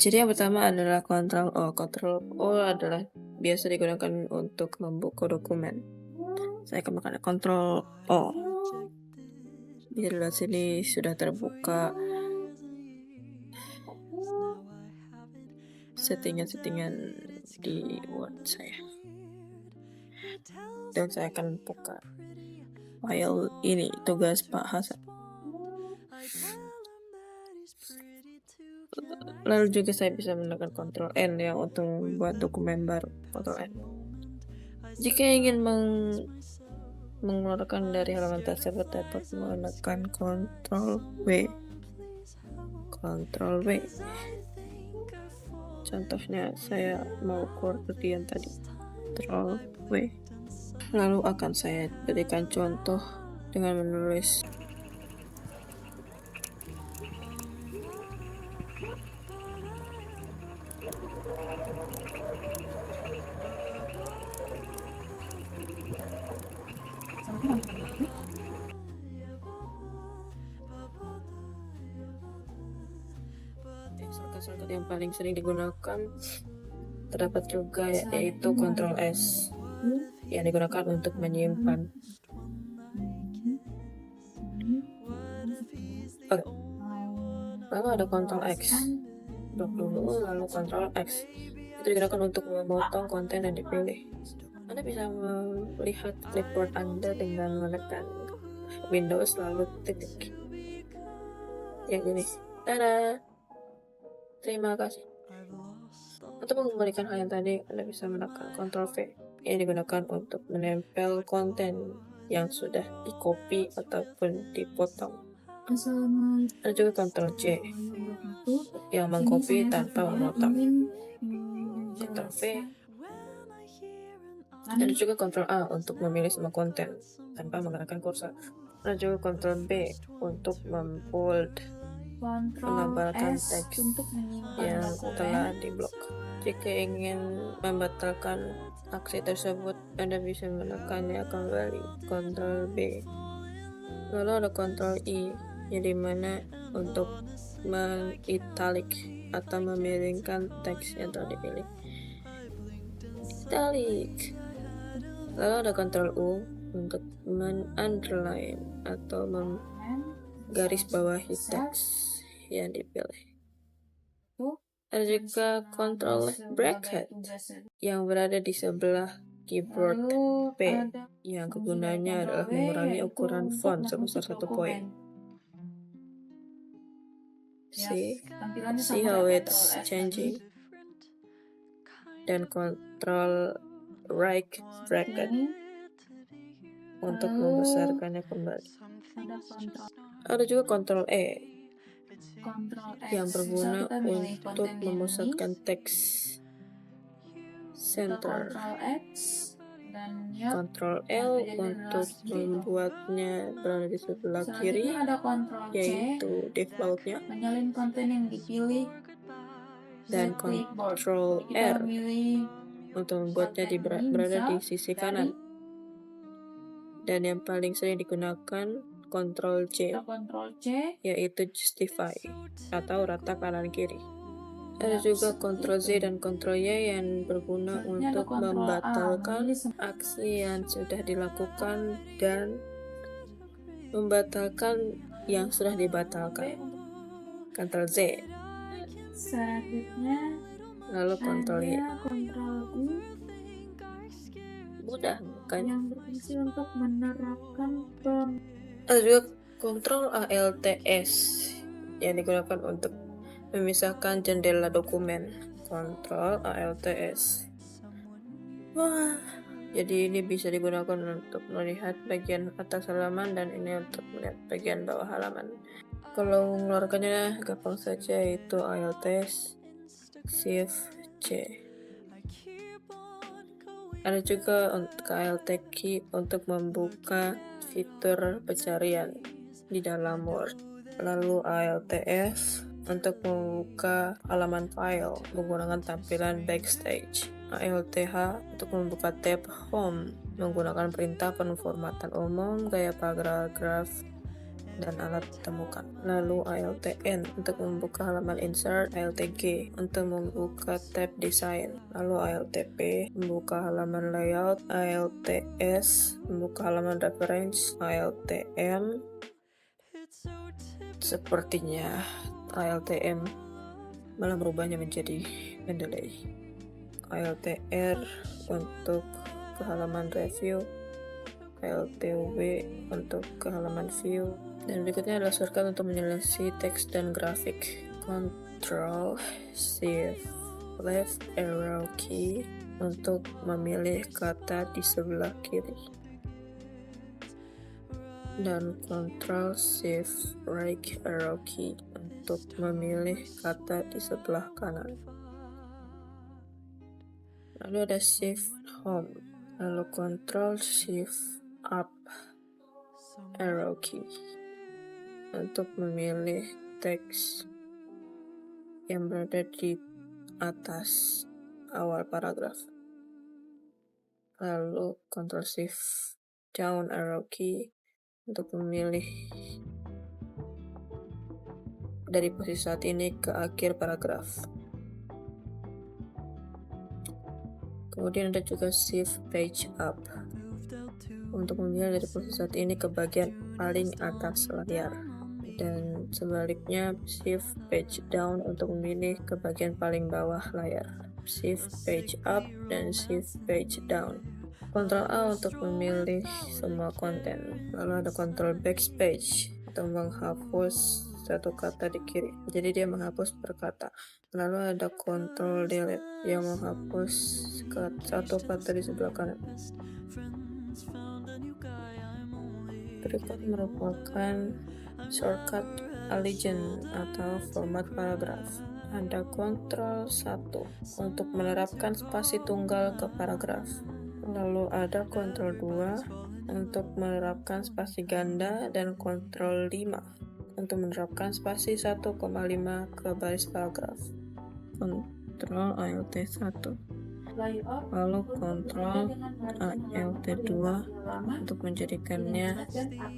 Jadi yang pertama adalah Ctrl O. Ctrl O adalah biasa digunakan untuk membuka dokumen. Saya akan menggunakan Ctrl O. Di sebelah sini sudah terbuka settingan-settingan di Word saya. Dan saya akan buka file ini, tugas Pak Hasan. Lalu juga saya bisa menggunakan Ctrl N ya untuk membuat dokumen baru. Ctrl N. Jika ingin mengeluarkan dari halaman tersebut, dapat menggunakan Ctrl W. Ctrl W. Contohnya saya mau keluar seperti yang tadi. Ctrl W. Lalu akan saya berikan contoh dengan menulis shortcut yang paling sering digunakan terdapat juga yaitu Ctrl S yang digunakan untuk menyimpan. Oke. Lalu ada Ctrl X. Blok dulu, lalu Ctrl X. Itu digunakan untuk memotong konten yang dipilih. Anda bisa melihat clipboard Anda dengan menekan Windows lalu titik. Yang ini. Tada! Terima kasih. Untuk mengembalikan hal yang tadi, Anda bisa menekan Ctrl V. Ini digunakan untuk menempel konten yang sudah di-copy ataupun dipotong. Ada juga Ctrl C yang mengcopy tanpa memotong. Ctrl V. Ada juga Ctrl A untuk memilih semua konten tanpa menggunakan kursor. Ada juga Ctrl B untuk membold, menambahkan teks yang telah diblok. Jika ingin membatalkan aksi tersebut, Anda bisa menekannya kembali, Ctrl B. Lalu ada Ctrl I, yang dimana untuk mengitalic atau memiringkan teks yang telah dipilih. Italic. Lalu ada Ctrl U untuk men-underline atau menggaris bawahi teks yang dipilih. Ada juga Ctrl bracket yang berada di sebelah keyboard P yang kegunaannya adalah mengurangi ukuran font sebesar 1 poin. See how it's changing. Dan Ctrl right bracket untuk membesarkannya kembali. Ada juga Ctrl E yang berguna untuk memusatkan teks center. Ctrl L untuk membuatnya berada di sebelah kiri, yaitu defaultnya. Dan Ctrl R untuk membuatnya berada di sisi kanan. Dan yang paling sering digunakan Ctrl C, yaitu justify atau rata kanan kiri. Ada juga Ctrl Z dan Ctrl Y yang berguna untuk membatalkan aksi yang sudah dilakukan dan membatalkan yang sudah dibatalkan. Ctrl Z. Selanjutnya Lalu Ctrl Y. Ctrl U Mudah bukan? yang berfungsi untuk menerapkan prompt. Ada juga Ctrl ALTS yang digunakan untuk memisahkan jendela dokumen. Ctrl ALTS. Wah, jadi ini bisa digunakan untuk melihat bagian atas halaman dan ini untuk melihat bagian bawah halaman. Kalau mengeluarkannya gampang saja, yaitu ALTS Shift C. Ada juga untuk ALT key untuk membuka fitur pencarian di dalam Word. Lalu ALTF untuk membuka halaman file menggunakan tampilan backstage. ALTH untuk membuka tab Home menggunakan perintah penformatan umum gaya paragraf dan alat temukan. Lalu ALTN untuk membuka halaman insert, ALTG untuk membuka tab desain, lalu ALTP membuka halaman layout, ALTS membuka halaman reference, ALTM sepertinya ALTM malah merubahnya menjadi mendeley, ALTR untuk ke halaman review, ALTUV untuk ke halaman view, dan berikutnya adalah shortcut untuk menyeleksi teks dan grafik. Ctrl Shift Left Arrow Key untuk memilih kata di sebelah kiri, dan Ctrl Shift Right Arrow Key untuk memilih kata di sebelah kanan. Lalu ada Shift Home, lalu Ctrl Shift Up Arrow Key untuk memilih teks yang berada di atas awal paragraf. Lalu Ctrl Shift Down Arrow Key untuk memilih dari posisi saat ini ke akhir paragraf. Kemudian ada juga Shift Page Up untuk memilih dari posisi saat ini ke bagian paling atas layar, dan sebaliknya Shift Page Down untuk memilih ke bagian paling bawah layar. Shift Page Up dan Shift Page Down. Ctrl A untuk memilih semua konten, lalu ada Ctrl Backspace untuk menghapus satu kata di kiri, jadi dia menghapus per kata. Lalu ada Ctrl Delete yang menghapus satu kata di sebelah kanan. Berikut merupakan shortcut Alignment atau format paragraf. Ada Ctrl 1 untuk menerapkan spasi tunggal ke paragraf. Lalu ada Ctrl 2 untuk menerapkan spasi ganda, dan Ctrl 5 untuk menerapkan spasi 1,5 ke baris paragraf. Ctrl Alt 1, lalu Ctrl Alt 2 untuk menjadikannya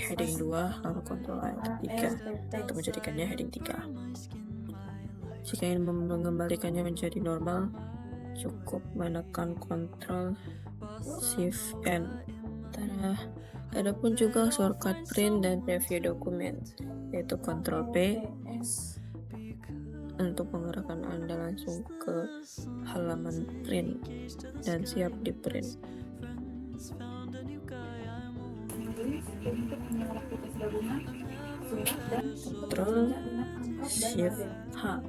heading 2, lalu Ctrl Alt 3 untuk menjadikannya heading 3. Jika ingin mengembalikannya menjadi normal, cukup menekan Ctrl Shift N. Adapun juga shortcut print dan preview dokumen, yaitu Ctrl P untuk mengarahkan Anda langsung ke halaman print dan siap di print. Ctrl Shift H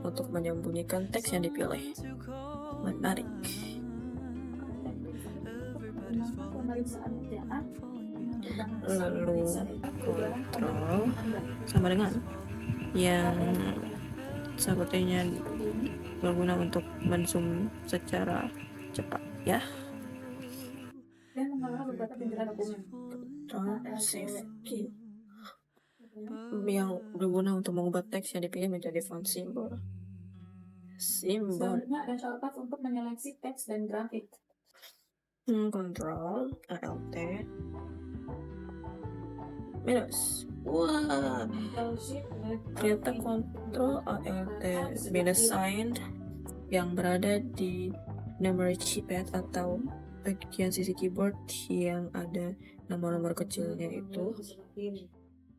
untuk menyembunyikan teks yang dipilih. Menarik. Lalu Ctrl sama dengan yang sepertinya berguna untuk menzoom secara cepat, ya. Ctrl Shift Key yang berguna untuk mengubah teks yang dipilih menjadi font simbol. Selanjutnya ada shortcut untuk menyeleksi teks dan grafik. Ctrl Alt minus. Wah, ternyata Ctrl Alt minus sign yang berada di number keypad atau bagian sisi keyboard yang ada nomor-nomor kecilnya itu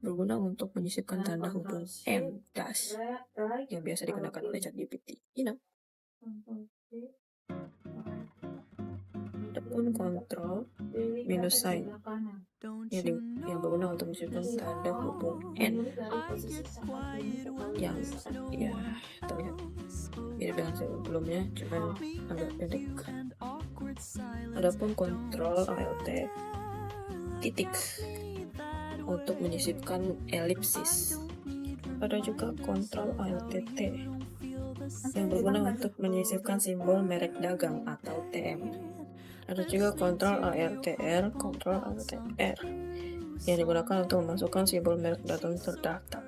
berguna untuk menyisipkan tanda hubung M dash yang biasa digunakan oleh ChatGPT. Adapun Ctrl minus sign yang berguna untuk menyisipkan tanda hubung N yang ya terlihat mirip dengan sebelumnya, cuman agak pendek. Adapun Ctrl Alt titik untuk menyisipkan elipsis. Ada juga Ctrl Alt T yang berguna untuk menyisipkan simbol merek dagang atau TM. Ada juga Ctrl Alt R, Ctrl Alt R yang digunakan untuk memasukkan simbol merek dagang terdaftar.